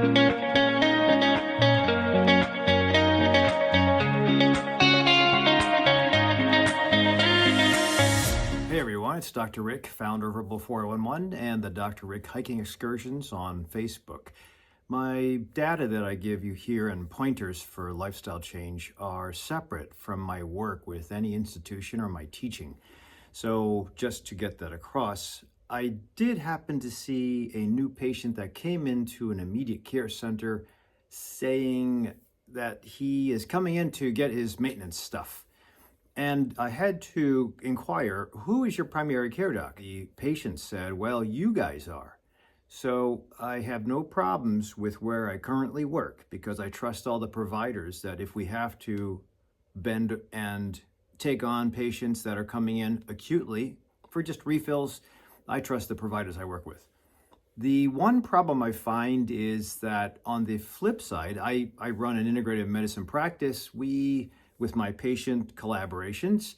Hey everyone, it's Dr. Rick, founder of Herbal 411 and the Dr. Rick Hiking Excursions on Facebook. My data that I give you here and pointers for lifestyle change are separate from my work with any institution or my teaching. So just to get that across, I did happen to see a new patient that came into an immediate care center saying that he is coming in to get his maintenance stuff. And I had to inquire, who is your primary care doc? The patient said, well, you guys are. So I have no problems with where I currently work because I trust all the providers that if we have to bend and take on patients that are coming in acutely for just refills, I trust the providers I work with. The one problem I find is that on the flip side, I run an integrative medicine practice. With my patient collaborations,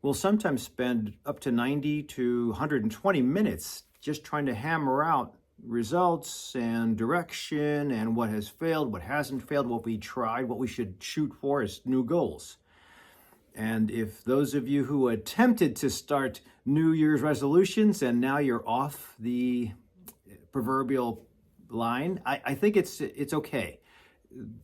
we'll sometimes spend up to 90 to 120 minutes just trying to hammer out results and direction and what has failed, what hasn't failed, what we tried, what we should shoot for as new goals. And if those of you who attempted to start New Year's resolutions and now you're off the proverbial line, I think it's okay.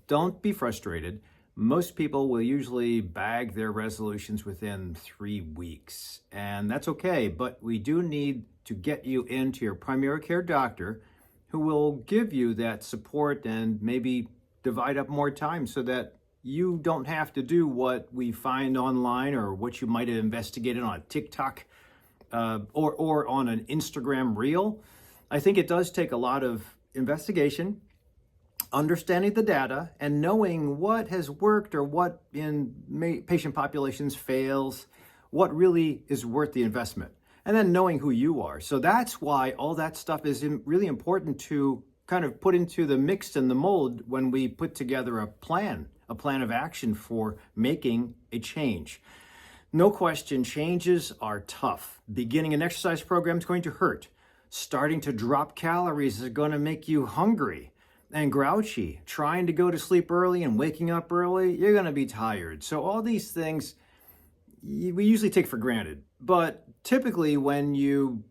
Don't be frustrated. Most people will usually bag their resolutions within 3 weeks, and that's okay, but we do need to get you into your primary care doctor who will give you that support and maybe divide up more time so that you don't have to do what we find online or what you might have investigated on a TikTok or on an Instagram reel. I think it does take a lot of investigation, understanding the data, and knowing what has worked or what in patient populations fails, what really is worth the investment, and then knowing who you are. So that's why all that stuff is really important to kind of put into the mix and the mold when we put together a plan of action for making a change. No question, changes are tough. Beginning an exercise program is going to hurt. Starting to drop calories is going to make you hungry and grouchy. Trying to go to sleep early and waking up early, you're going to be tired. So all these things we usually take for granted. But typically when you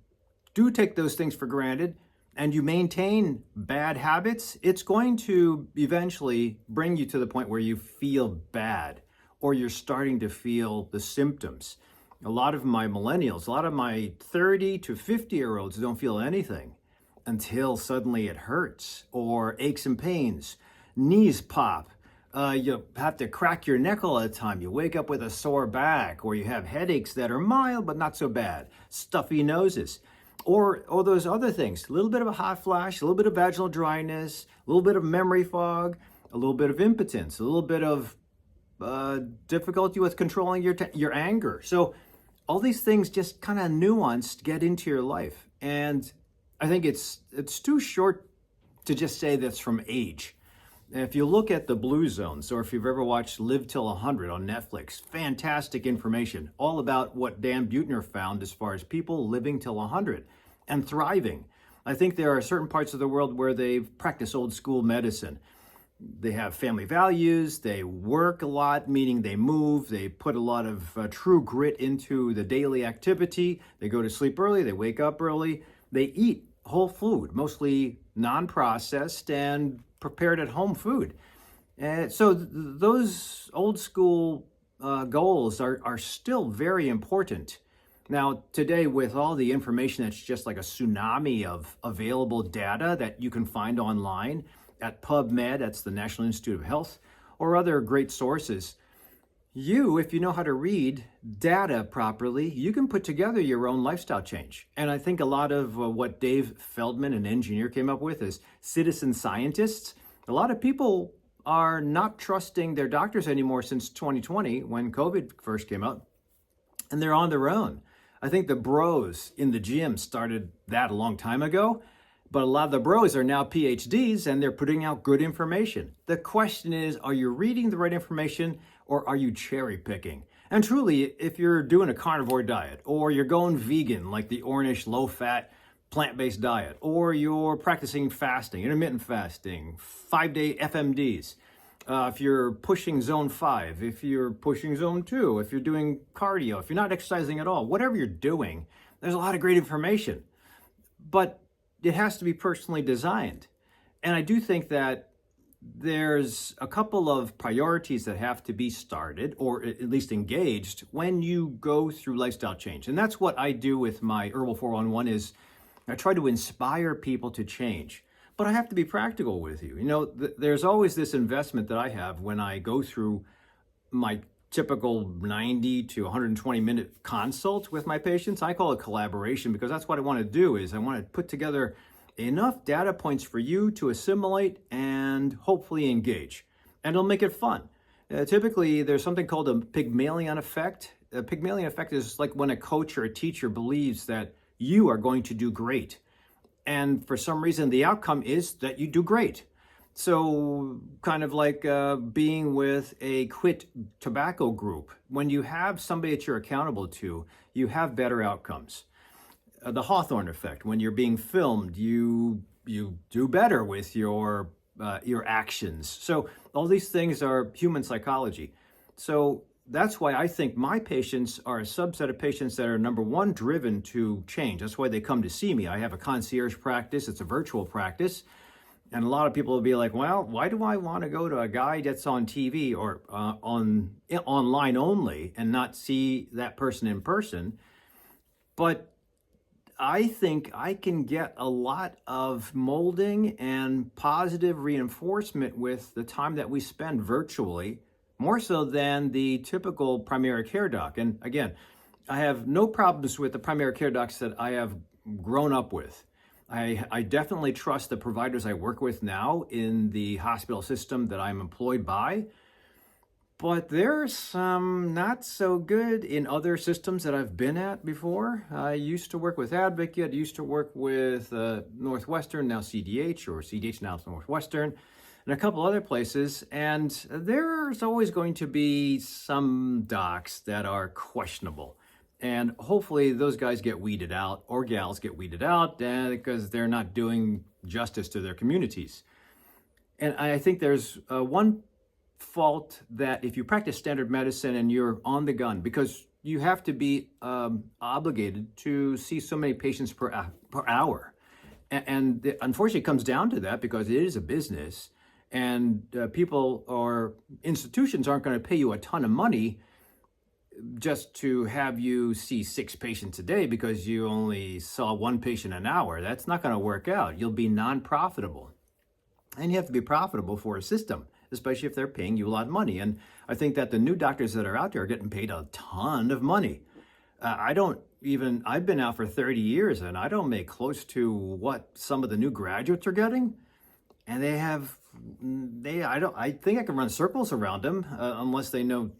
do take those things for granted and you maintain bad habits, it's going to eventually bring you to the point where you feel bad or you're starting to feel the symptoms. A lot of my millennials, a lot of my 30 to 50-year-olds don't feel anything until suddenly it hurts or aches and pains, knees pop, you have to crack your neck all the time, you wake up with a sore back, or you have headaches that are mild but not so bad, stuffy noses, or those other things, a little bit of a hot flash, a little bit of vaginal dryness, a little bit of memory fog, a little bit of impotence, a little bit of difficulty with controlling your anger. So all these things just kind of nuanced get into your life. And I think it's too short to just say that's from age. If you look at the Blue Zones, or if you've ever watched Live Till 100 on Netflix, fantastic information, all about what Dan Buettner found as far as people living till 100 and thriving. I think there are certain parts of the world where they practice old school medicine. They have family values, they work a lot, meaning they move, they put a lot of true grit into the daily activity, they go to sleep early, they wake up early, they eat whole food, mostly non-processed and prepared at home food. So those old school goals are still very important. Now, today, with all the information that's just like a tsunami of available data that you can find online at PubMed, that's the National Institute of Health, or other great sources, if you know how to read data properly, you can put together your own lifestyle change. And I think a lot of what Dave Feldman, an engineer, came up with is citizen scientists. A lot of people are not trusting their doctors anymore since 2020 when COVID first came out, and they're on their own. I think the bros in the gym started that a long time ago, but a lot of the bros are now PhDs and they're putting out good information. The question is, are you reading the right information or are you cherry picking? And truly, if you're doing a carnivore diet or you're going vegan like the Ornish low-fat plant-based diet, or you're practicing fasting, intermittent fasting, 5-day FMDs, if you're pushing zone 5, if you're pushing zone 2, if you're doing cardio, if you're not exercising at all, whatever you're doing, there's a lot of great information. But it has to be personally designed. And I do think that there's a couple of priorities that have to be started, or at least engaged, when you go through lifestyle change. And that's what I do with my Herbal 411 is I try to inspire people to change. But I have to be practical with you. You know, there's always this investment that I have when I go through my typical 90 to 120 minute consult with my patients. I call it collaboration because that's what I want to do is I want to put together enough data points for you to assimilate and hopefully engage. And it'll make it fun. Typically, there's something called a Pygmalion effect. A Pygmalion effect is like when a coach or a teacher believes that you are going to do great. And for some reason, the outcome is that you do great. So kind of like being with a quit tobacco group. When you have somebody that you're accountable to, you have better outcomes. The Hawthorne effect, when you're being filmed, you do better with your actions. So all these things are human psychology. So that's why I think my patients are a subset of patients that are, number one, driven to change. That's why they come to see me. I have a concierge practice. It's a virtual practice. And a lot of people will be like, well, why do I want to go to a guy that's on TV or online only and not see that person in person? But I think I can get a lot of molding and positive reinforcement with the time that we spend virtually, more so than the typical primary care doc. And again, I have no problems with the primary care docs that I have grown up with. I definitely trust the providers I work with now in the hospital system that I'm employed by. But there's some not so good in other systems that I've been at before. I used to work with Advocate, used to work with Northwestern, now CDH, or CDH now Northwestern, and a couple other places. And there's always going to be some docs that are questionable. And hopefully those guys get weeded out, or gals get weeded out, because they're not doing justice to their communities. And I think there's one fault that if you practice standard medicine and you're on the gun, because you have to be obligated to see so many patients per hour. And unfortunately, it comes down to that because it is a business, and people or institutions aren't going to pay you a ton of money just to have you see 6 patients a day because you only saw 1 patient an hour. That's not going to work out. You'll be non-profitable. And you have to be profitable for a system, especially if they're paying you a lot of money. And I think that the new doctors that are out there are getting paid a ton of money. I've been out for 30 years and I don't make close to what some of the new graduates are getting. And I think I can run circles around them unless they know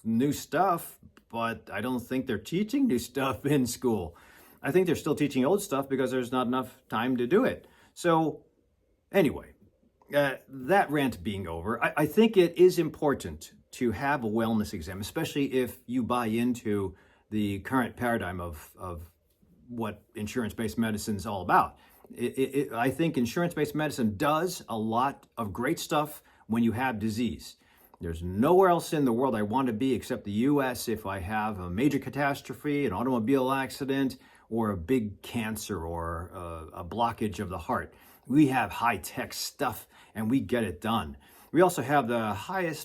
new stuff, but I don't think they're teaching new stuff in school. I think they're still teaching old stuff because there's not enough time to do it. So anyway, that rant being over, I think it is important to have a wellness exam, especially if you buy into the current paradigm of what insurance-based medicine is all about. I think insurance-based medicine does a lot of great stuff when you have disease. There's nowhere else in the world I want to be except the US if I have a major catastrophe, an automobile accident, or a big cancer or a blockage of the heart. We have high-tech stuff and we get it done. We also have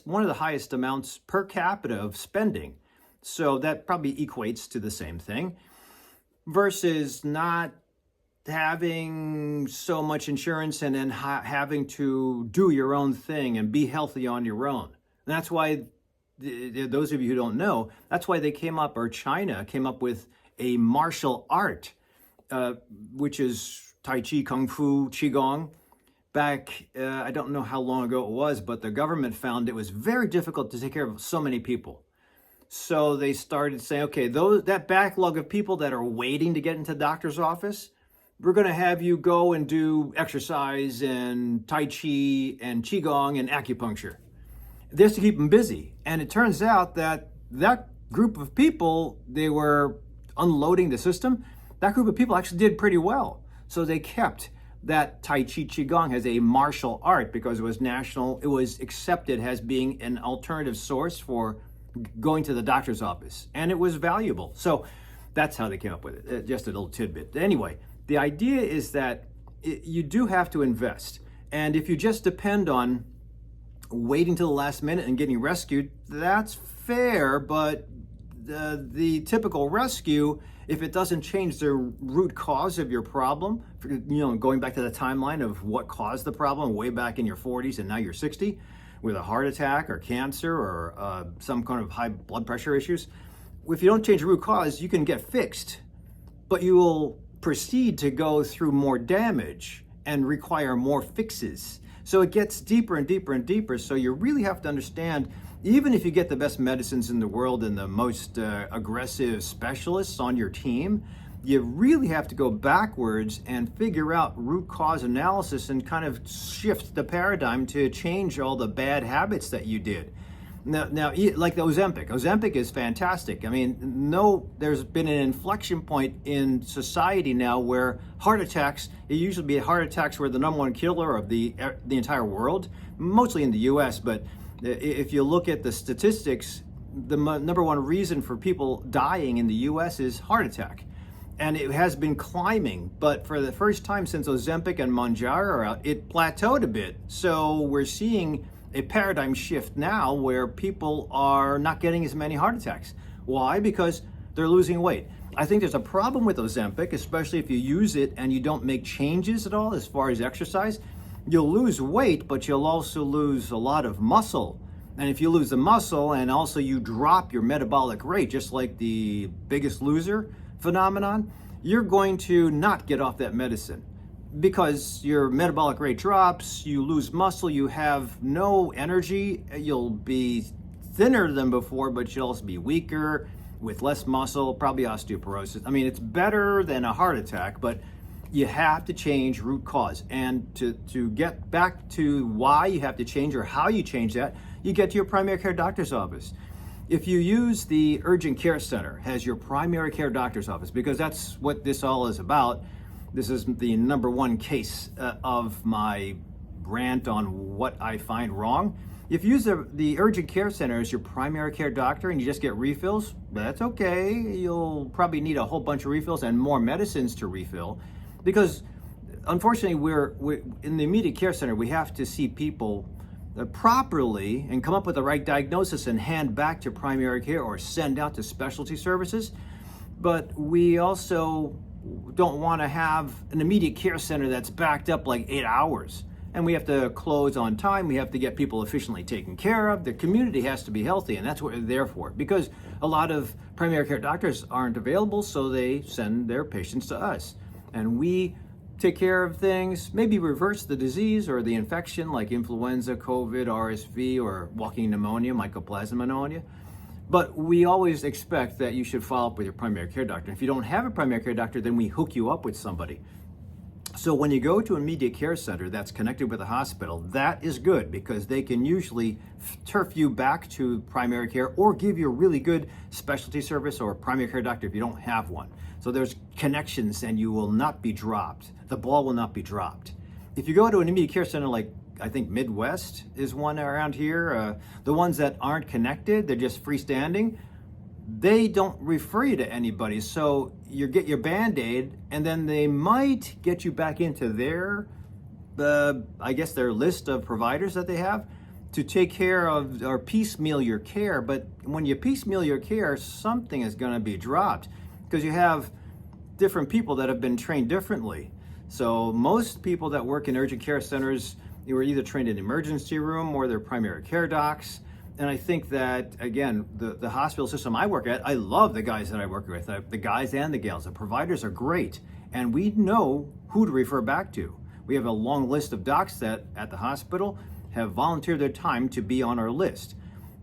one of the highest amounts per capita of spending. So that probably equates to the same thing versus not having so much insurance and then having to do your own thing and be healthy on your own. And that's why, those of you who don't know, that's why China came up with a martial art, which is Tai Chi, Kung Fu, Qigong. Back, I don't know how long ago it was, but the government found it was very difficult to take care of so many people. So they started saying, okay, that backlog of people that are waiting to get into the doctor's office, we're going to have you go and do exercise and Tai Chi and Qigong and acupuncture. This to keep them busy. And it turns out that group of people, they were unloading the system that group of people actually did pretty well. So they kept that Tai Chi Qigong as a martial art because it was accepted as being an alternative source for going to the doctor's office, and it was valuable. So that's how they came up with it. Just a little tidbit. Anyway, the idea is that you do have to invest. And if you just depend on waiting till the last minute and getting rescued, that's fair, but the typical rescue, if it doesn't change the root cause of your problem, going back to the timeline of what caused the problem way back in your 40s and now you're 60 with a heart attack or cancer or some kind of high blood pressure issues, if you don't change the root cause, you can get fixed, but you will proceed to go through more damage and require more fixes. So it gets deeper and deeper and deeper. So you really have to understand, even if you get the best medicines in the world and the most aggressive specialists on your team, you really have to go backwards and figure out root cause analysis and kind of shift the paradigm to change all the bad habits that you did. Now, like the Ozempic is fantastic. I mean, there's been an inflection point in society now where heart attacks, it usually be heart attacks were the number one killer of the entire world, mostly in the US, but if you look at the statistics, the number one reason for people dying in the US is heart attack. And it has been climbing, but for the first time since Ozempic and Mounjaro are out, it plateaued a bit. So we're seeing a paradigm shift now where people are not getting as many heart attacks. Why? Because they're losing weight. I think there's a problem with Ozempic, especially if you use it and you don't make changes at all as far as exercise. You'll lose weight, but you'll also lose a lot of muscle. And if you lose the muscle and also you drop your metabolic rate, just like the Biggest Loser phenomenon, you're going to not get off that medicine. Because your metabolic rate drops, you lose muscle, you have no energy, you'll be thinner than before, but you'll also be weaker with less muscle, probably osteoporosis. I mean, it's better than a heart attack, but you have to change root cause. And to get back to why you have to change or how you change that, you get to your primary care doctor's office. If you use the urgent care center as your primary care doctor's office, because that's what this all is about. This is the number one case of my rant on what I find wrong. If you use the urgent care center as your primary care doctor and you just get refills, that's okay. You'll probably need a whole bunch of refills and more medicines to refill, because unfortunately we're in the immediate care center, we have to see people properly and come up with the right diagnosis and hand back to primary care or send out to specialty services. But we also don't want to have an immediate care center that's backed up like 8 hours. And we have to close on time. We have to get people efficiently taken care of. The community has to be healthy, and that's what we're there for. Because a lot of primary care doctors aren't available, so they send their patients to us. And we take care of things, maybe reverse the disease or the infection like influenza, COVID, RSV, or walking pneumonia, mycoplasma pneumonia. But we always expect that you should follow up with your primary care doctor. If you don't have a primary care doctor, then we hook you up with somebody. So when you go to an immediate care center that's connected with a hospital, that is good because they can usually turf you back to primary care or give you a really good specialty service or primary care doctor if you don't have one. So there's connections and you will not be dropped. The ball will not be dropped. If you go to an immediate care center like I think Midwest is one around here. The ones that aren't connected, they're just freestanding. They don't refer you to anybody. So you get your Band-Aid and then they might get you back into their list of providers that they have to take care of or piecemeal your care. But when you piecemeal your care, something is going to be dropped because you have different people that have been trained differently. So most people that work in urgent care centers, you were either trained in the emergency room or they're primary care docs. And I think that, again, the hospital system I work at, I love the guys that I work with, the guys and the gals. The providers are great. And we know who to refer back to. We have a long list of docs that at the hospital have volunteered their time to be on our list.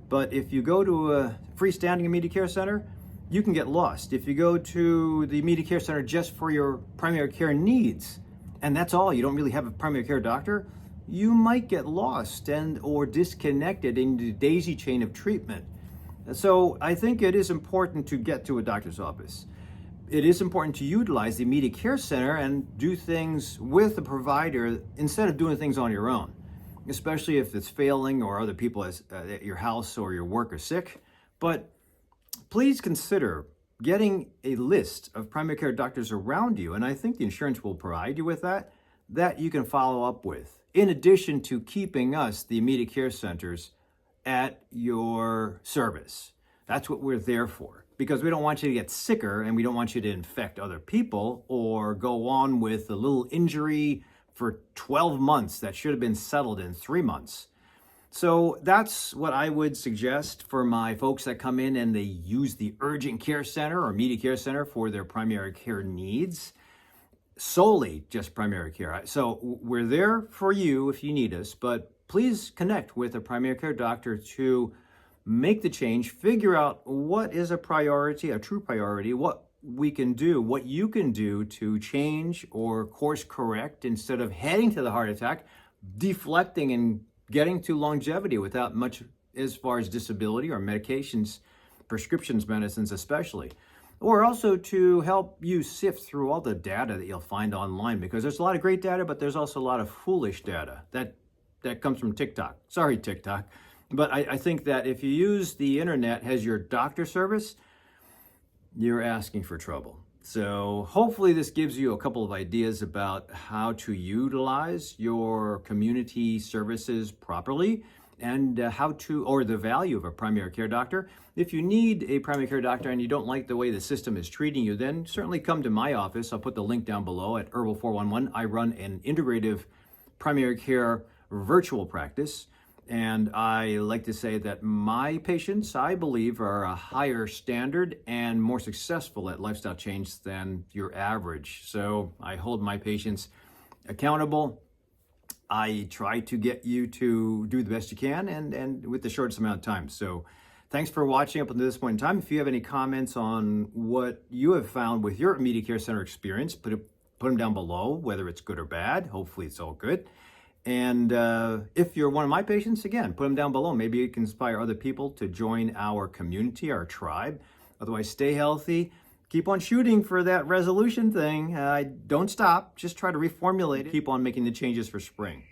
But if you go to a freestanding immediate care center, you can get lost. If you go to the immediate care center just for your primary care needs, and that's all, you don't really have a primary care doctor, you might get lost or disconnected in the daisy chain of treatment. So I think it is important to get to a doctor's office. it is important to utilize the immediate care center and do things with the provider instead of doing things on your own, especially if it's failing or other people at your house or your work are sick. But please consider getting a list of primary care doctors around you, and I think the insurance will provide you with that you can follow up with, in addition to keeping us, the immediate care centers, at your service. That's what we're there for, because we don't want you to get sicker and we don't want you to infect other people or go on with a little injury for 12 months that should have been settled in 3 months. So that's what I would suggest for my folks that come in and they use the urgent care center or immediate care center for their primary care needs, solely just primary care. So we're there for you if you need us, but please connect with a primary care doctor to make the change, figure out what is a priority, a true priority, what we can do, what you can do to change or course correct instead of heading to the heart attack, deflecting and getting to longevity without much as far as disability or medications, prescriptions, medicines especially. Or also to help you sift through all the data that you'll find online, because there's a lot of great data, but there's also a lot of foolish data that comes from TikTok. Sorry, TikTok. But I think that if you use the internet as your doctor service, you're asking for trouble. So hopefully this gives you a couple of ideas about how to utilize your community services properly and or the value of a primary care doctor. If you need a primary care doctor and you don't like the way the system is treating you, then certainly come to my office. I'll put the link down below at Herbal 411. I run an integrative primary care virtual practice. And I like to say that my patients, I believe, are a higher standard and more successful at lifestyle change than your average. So I hold my patients accountable. I try to get you to do the best you can and with the shortest amount of time. So thanks for watching up until this point in time. If you have any comments on what you have found with your immediate care center experience, put them down below, whether it's good or bad. Hopefully it's all good. And if you're one of my patients, again, put them down below. Maybe it can inspire other people to join our community, our tribe. Otherwise, stay healthy. Keep on shooting for that resolution thing. Don't stop. Just try to reformulate it. Keep on making the changes for spring.